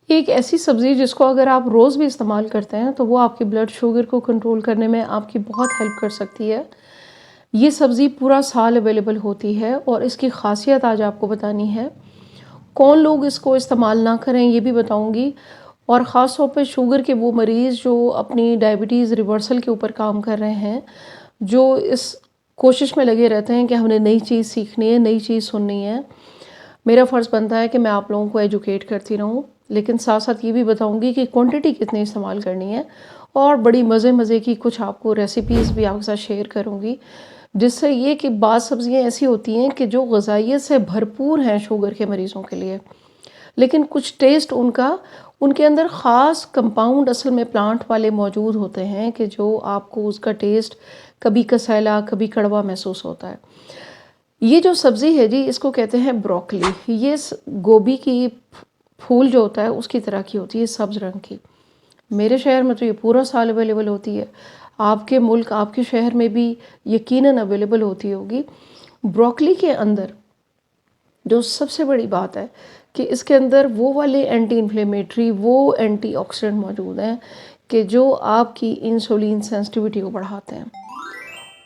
एक ऐसी सब्ज़ी जिसको अगर आप रोज़ भी इस्तेमाल करते हैं तो वो आपकी ब्लड शुगर को कंट्रोल करने में आपकी बहुत हेल्प कर सकती है। ये सब्ज़ी पूरा साल अवेलेबल होती है और इसकी ख़ासियत आज आपको बतानी है। कौन लोग इसको इस्तेमाल ना करें ये भी बताऊँगी, और ख़ास तौर पे शुगर के वो मरीज़ जो अपनी डायबिटीज़ रिवर्सल के ऊपर काम कर रहे हैं, जो इस कोशिश में लगे रहते हैं कि हमने नई चीज़ सीखनी है, नई चीज़ सुननी है। मेरा फ़र्ज़ बनता है कि मैं आप लोगों को एजुकेट करती रहूँ, लेकिन साथ-साथ ये भी बताऊँगी कि क्वांटिटी कितनी इस्तेमाल करनी है, और बड़ी मज़े-मज़े की कुछ आपको रेसिपीज़ भी आपके साथ शेयर करूँगी। जिससे ये कि बाद सब्ज़ियाँ ऐसी होती हैं कि जो ग़िज़ाइयत से भरपूर हैं शुगर के मरीज़ों के लिए, लेकिन कुछ टेस्ट उनके अंदर ख़ास कंपाउंड असल में प्लांट वाले मौजूद होते हैं कि जो आपको उसका टेस्ट कभी कसैला, कभी कड़वा महसूस होता है। ये जो सब्ज़ी है जी, इसको कहते हैं ब्रोकली। ये गोभी की फूल जो होता है उसकी तरह की होती है, सब्ज़ रंग की। मेरे शहर में तो ये पूरा साल अवेलेबल होती है। आपके मुल्क, आपके शहर में भी यकीनन अवेलेबल होती होगी। ब्रोकली के अंदर जो सबसे बड़ी बात है कि इसके अंदर वो वाले एंटी इन्फ्लेमेटरी, वो एंटीऑक्सीडेंट मौजूद हैं कि जो आपकी इंसुलिन सेंसिटिविटी को बढ़ाते हैं।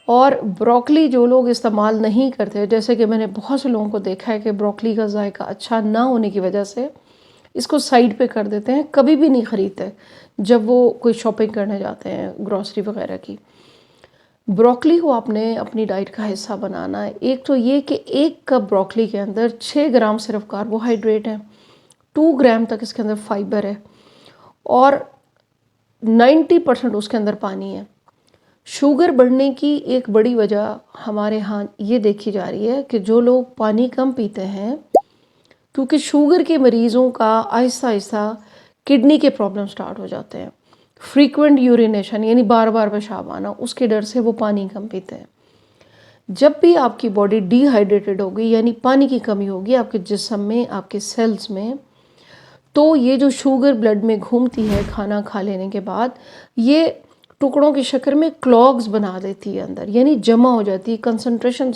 और ब्रोकली जो लोग इस्तेमाल नहीं करते, जैसे कि मैंने बहुत से लोगों को देखा है कि ब्रोकली का जायका अच्छा ना होने की वजह से इसको साइड पे कर देते हैं, कभी भी नहीं ख़रीदते जब वो कोई शॉपिंग करने जाते हैं ग्रॉसरी वगैरह की। ब्रोकली को आपने अपनी डाइट का हिस्सा बनाना है। एक तो ये कि 1 कप ब्रोकली के अंदर 6 ग्राम सिर्फ कार्बोहाइड्रेट है, 2 ग्राम तक इसके अंदर फाइबर है, और 90% उसके अंदर पानी है। शुगर बढ़ने की एक बड़ी वजह हमारे यहाँ ये देखी जा रही है कि जो लोग पानी कम पीते हैं, क्योंकि शुगर के मरीज़ों का आहिस्ता आहिस्ता किडनी के प्रॉब्लम स्टार्ट हो जाते हैं। फ्रीक्वेंट यूरिनेशन यानी बार बार पेशाब आना, उसके डर से वो पानी कम पीते हैं। जब भी आपकी बॉडी डिहाइड्रेटेड होगी यानी पानी की कमी होगी आपके जिस्म में, आपके सेल्स में, तो ये जो शुगर ब्लड में घूमती है खाना खा लेने के बाद, ये टुकड़ों की शक्ल में क्लॉग्स बना देती है अंदर, यानी जमा हो जाती है। कंसंट्रेशन,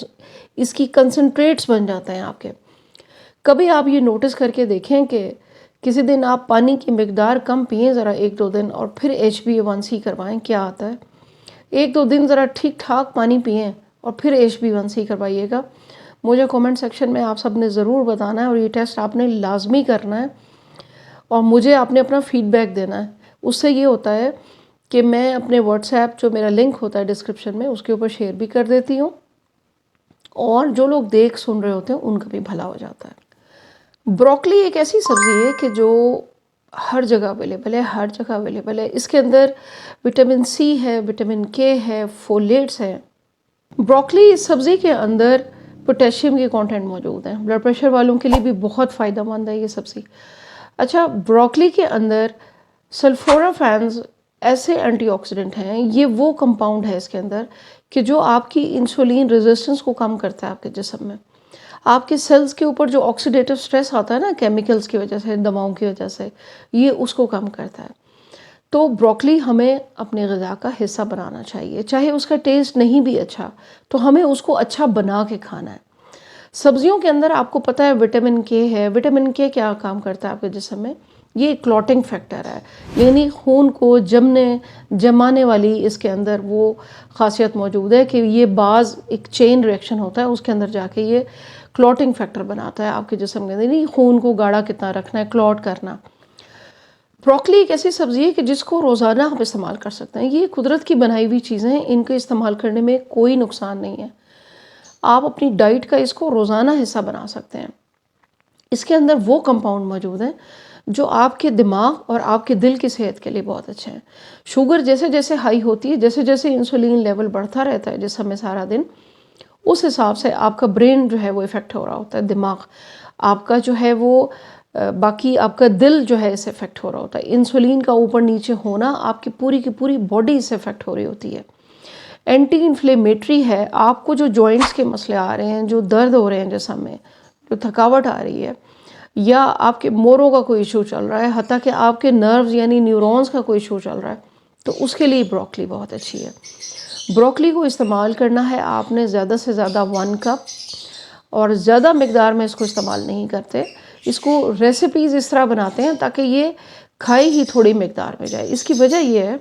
इसकी कंसंट्रेट्स बन जाते हैं आपके। कभी आप ये नोटिस करके देखें कि किसी दिन आप पानी की मिकदार कम पिएं ज़रा 1-2 दिन, और फिर HbA1c करवाएं, क्या आता है। 1-2 दिन ज़रा ठीक ठाक पानी पिएं और फिर HbA1c करवाइएगा। मुझे कमेंट सेक्शन में आप सब ने ज़रूर बताना है, और ये टेस्ट आपने लाजमी करना है, और मुझे आपने अपना फ़ीडबैक देना है। उससे ये होता है कि मैं अपने व्हाट्सएप, जो मेरा लिंक होता है डिस्क्रिप्शन में, उसके ऊपर शेयर भी कर देती हूँ, और जो लोग देख सुन रहे होते हैं उनका भी भला हो जाता है। ब्रोकली एक ऐसी सब्ज़ी है कि जो हर जगह अवेलेबल है, हर जगह अवेलेबल है। इसके अंदर विटामिन सी है, विटामिन के है, फोलेट्स हैं। ब्रोकली इस सब्ज़ी के अंदर पोटेशियम के कंटेंट मौजूद हैं। ब्लड प्रेशर वालों के लिए भी बहुत फ़ायदेमंद है ये सब्ज़ी। अच्छा, ब्रोकली के अंदर सल्फोराफान्स ऐसे एंटीऑक्सीडेंट हैं, ये वो कंपाउंड है इसके अंदर कि जो आपकी इंसुलिन रेजिस्टेंस को कम करता है आपके जिस्म में। आपके सेल्स के ऊपर जो ऑक्सीडेटिव स्ट्रेस आता है ना, केमिकल्स की वजह से, दवाओं की वजह से, ये उसको कम करता है। तो ब्रोकली हमें अपने ग़िज़ा का हिस्सा बनाना चाहिए, चाहे उसका टेस्ट नहीं भी अच्छा, तो हमें उसको अच्छा बना के खाना है। सब्जियों के अंदर आपको पता है विटामिन के है। विटामिन के क्या काम करता है आपके जिस्म में? ये क्लॉटिंग फैक्टर है, यानी खून को जमाने वाली इसके अंदर वो खासियत मौजूद है कि ये बाज़ एक चेन रिएक्शन होता है, उसके अंदर जाके ये क्लॉटिंग फैक्टर बनाता है आपके जिस्म के अंदर, यानी खून को गाढ़ा कितना रखना है, क्लॉट करना। ब्रोकली एक ऐसी सब्ज़ी है कि जिसको रोज़ाना आप इस्तेमाल कर सकते हैं। ये कुदरत की बनाई हुई चीज़ें हैं, इनको इस्तेमाल करने में कोई नुकसान नहीं है। आप अपनी डाइट का इसको रोज़ाना हिस्सा बना सकते हैं। इसके अंदर वो कंपाउंड मौजूद हैं जो आपके दिमाग और आपके दिल की सेहत के लिए बहुत अच्छे हैं। शुगर जैसे जैसे हाई होती है, जैसे जैसे इंसुलिन लेवल बढ़ता रहता है जिसम में सारा दिन, उस हिसाब से आपका ब्रेन जो है वो इफ़ेक्ट हो रहा होता है, दिमाग आपका जो है वो बाकी आपका दिल जो है इससे इफ़ेक्ट हो रहा होता है। इंसुलिन का ऊपर नीचे होना, आपकी पूरी की पूरी बॉडी इससे इफ़ेक्ट हो रही होती है। एंटी इन्फ्लेमेटरी है, आपको जो जॉइंट्स के मसले आ रहे हैं, जो दर्द हो रहे हैं जिस्म में, जो थकावट आ रही है, या आपके मोरों का कोई इशू चल रहा है, हत्ता कि आपके नर्व्स यानी न्यूरॉन्स का कोई इशू चल रहा है, तो उसके लिए ब्रोकली बहुत अच्छी है। ब्रोकली को इस्तेमाल करना है आपने ज़्यादा से ज़्यादा 1 कप, और ज़्यादा मिकदार में इसको इस्तेमाल नहीं करते इसको रेसिपीज़ इस तरह बनाते हैं ताकि ये खाई ही थोड़ी मिकदार में जाए। इसकी वजह ये है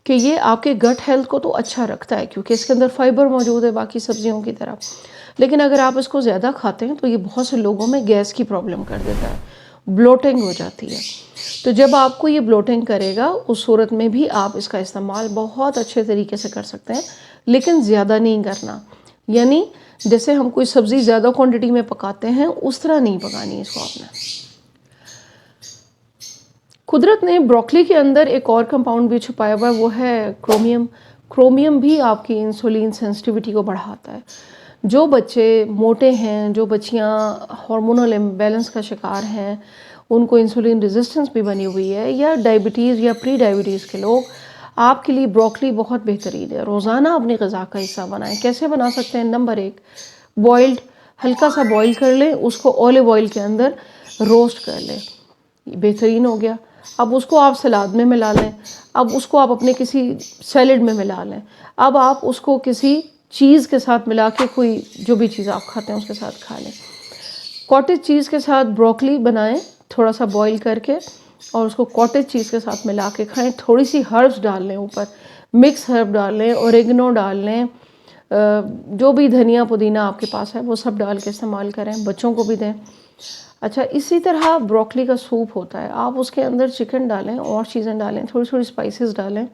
कि ये आपके गट हेल्थ को तो अच्छा रखता है क्योंकि इसके अंदर फाइबर मौजूद है बाकी सब्जियों की तरह। लेकिन अगर आप इसको ज़्यादा खाते हैं तो ये बहुत से लोगों में गैस की प्रॉब्लम कर देता है, ब्लोटिंग हो जाती है। तो जब आपको ये ब्लोटिंग करेगा उस सूरत में भी आप इसका इस्तेमाल बहुत अच्छे तरीके से कर सकते हैं, लेकिन ज़्यादा नहीं करना। यानी जैसे हम कोई सब्ज़ी ज़्यादा क्वांटिटी में पकाते हैं उस तरह नहीं पकानी इसको आपने। कुदरत ने ब्रोकली के अंदर एक और कंपाउंड भी छुपाया हुआ है, वो है क्रोमियम। क्रोमियम भी आपकी इंसुलिन सेंसिटिविटी को बढ़ाता है। जो बच्चे मोटे हैं, जो बच्चियां हार्मोनल इम्बैलेंस का शिकार हैं, उनको इंसुलिन रेजिस्टेंस भी बनी हुई है, या डायबिटीज़ या प्री डायबिटीज़ के लोग, आपके लिए ब्रोकली बहुत बेहतरीन है। रोज़ाना अपनी ग़िज़ा का हिस्सा बनाएं। कैसे बना सकते हैं? नंबर 1, बॉइल्ड, हल्का सा बॉईल कर लें, उसको ऑलिव ऑयल के अंदर रोस्ट कर लें, बेहतरीन हो गया। अब उसको आप सलाद में मिला लें, अब उसको आप अपने किसी सैलेड में मिला लें, अब आप उसको किसी चीज़ के साथ मिला के, कोई जो भी चीज़ आप खाते हैं उसके साथ खा लें। कॉटेज चीज़ के साथ ब्रोकली बनाएं, थोड़ा सा बॉईल करके, और उसको कॉटेज चीज़ के साथ मिला के खाएं। थोड़ी सी हर्ब्स डाल लें, ऊपर मिक्स हर्ब डाल लें, ओरेगनो डाल लें, जो भी धनिया पुदीना आपके पास है वो सब डाल के इस्तेमाल करें, बच्चों को भी दें। अच्छा, इसी तरह ब्रोकली का सूप होता है, आप उसके अंदर चिकन डालें और चीज़ें डालें, थोड़ी थोड़ी स्पाइसेस डालें,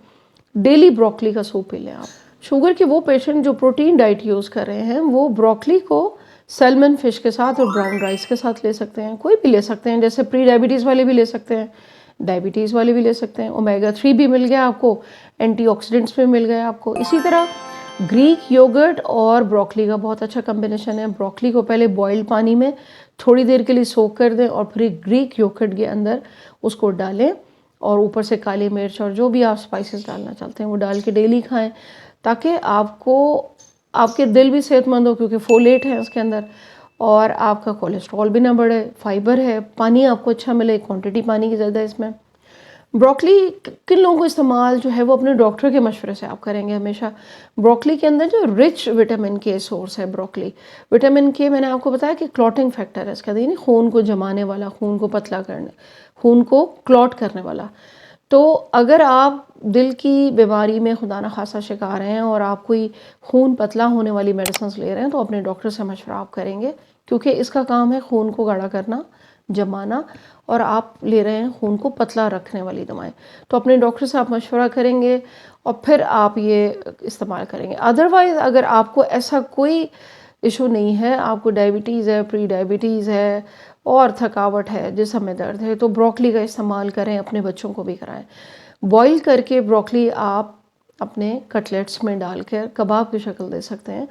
डेली ब्रोकली का सूप पी लें आप। शुगर के वो पेशेंट जो प्रोटीन डाइट यूज़ कर रहे हैं वो ब्रोकली को सैल्मन फिश के साथ और ब्राउन राइस के साथ ले सकते हैं, कोई भी ले सकते हैं, जैसे प्री डायबिटीज़ वाले भी ले सकते हैं, डायबिटीज़ वाले भी ले सकते हैं। ओमेगा 3 भी मिल गया आपको, एंटीऑक्सीडेंट्स भी मिल गए आपको। इसी तरह ग्रीक योगर्ट और ब्रोकली का बहुत अच्छा कॉम्बिनेशन है। ब्रोकली को पहले बॉइल्ड पानी में थोड़ी देर के लिए सोक कर दें और फिर ग्रीक योगर्ट के अंदर उसको डालें, और ऊपर से काली मिर्च और जो भी आप स्पाइसेस डालना चाहते हैं वो डाल के डेली खाएं, ताकि आपको आपके दिल भी सेहतमंद हो, क्योंकि फोलेट है उसके अंदर, और आपका कोलेस्ट्रॉल भी ना बढ़े, फाइबर है, पानी आपको अच्छा मिले, क्वांटिटी पानी की ज़्यादा है इसमें। ब्रोकली किन लोगों को इस्तेमाल जो है वो अपने डॉक्टर के मशवरे से आप करेंगे हमेशा। ब्रोकली के अंदर जो रिच विटामिन के सोर्स है ब्रोकली, विटामिन के मैंने आपको बताया कि क्लॉटिंग फैक्टर है इसका, यानी खून को जमाने वाला, खून को पतला करने, खून को क्लॉट करने वाला। तो अगर आप दिल की बीमारी में खुदा न खासा शिकार हैं और आप कोई खून पतला होने वाली मेडिसिन ले रहे हैं तो अपने डॉक्टर से मशवरा आप करेंगे, क्योंकि इसका काम है खून को गाढ़ा करना, जमाना, और आप ले रहे हैं खून को पतला रखने वाली दवाएं। तो अपने डॉक्टर से आप मशवरा करेंगे और फिर आप ये इस्तेमाल करेंगे। अदरवाइज़ अगर आपको ऐसा कोई इशू नहीं है, आपको डायबिटीज़ है, प्री डायबिटीज़ है और थकावट है, जिस्म में दर्द है, तो ब्रोकली का इस्तेमाल करें, अपने बच्चों को भी कराएं। बॉईल करके ब्रोकली आप अपने कटलेट्स में डालकर कबाब की शक्ल दे सकते हैं।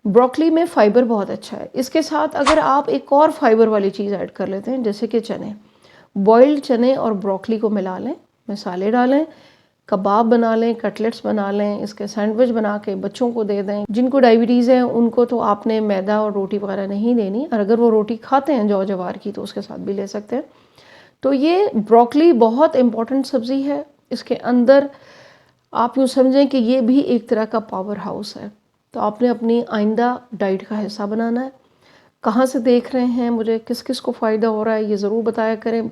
ब्रोकली में फ़ाइबर बहुत अच्छा है। इसके साथ अगर आप एक और फाइबर वाली चीज़ ऐड कर लेते हैं, जैसे कि चने, बॉइल्ड चने और ब्रोकली को मिला लें, मसाले डालें, कबाब बना लें, कटलेट्स बना लें, इसके सैंडविच बना के बच्चों को दे दें। जिनको डायबिटीज़ है उनको तो आपने मैदा और रोटी वगैरह नहीं देनी, और अगर वो रोटी खाते हैं जौ जवार की तो उसके साथ भी ले सकते हैं। तो ये ब्रोकली बहुत इम्पॉर्टेंट सब्ज़ी है। इसके अंदर आप यूँ समझें कि ये भी एक तरह का पावर हाउस है। तो आपने अपनी आइंदा डाइट का हिस्सा बनाना है। कहाँ से देख रहे हैं, मुझे किस किस को फ़ायदा हो रहा है, ये ज़रूर बताया करें।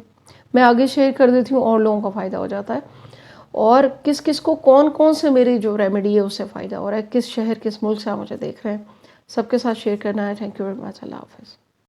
मैं आगे शेयर कर देती हूँ और लोगों का फ़ायदा हो जाता है, और किस किस को कौन कौन से मेरी जो रेमेडी है उससे फ़ायदा हो रहा है, किस शहर किस मुल्क से आप मुझे देख रहे हैं, सबके साथ शेयर करना है। Thank you very much. अल्लाह हाफ़िज़।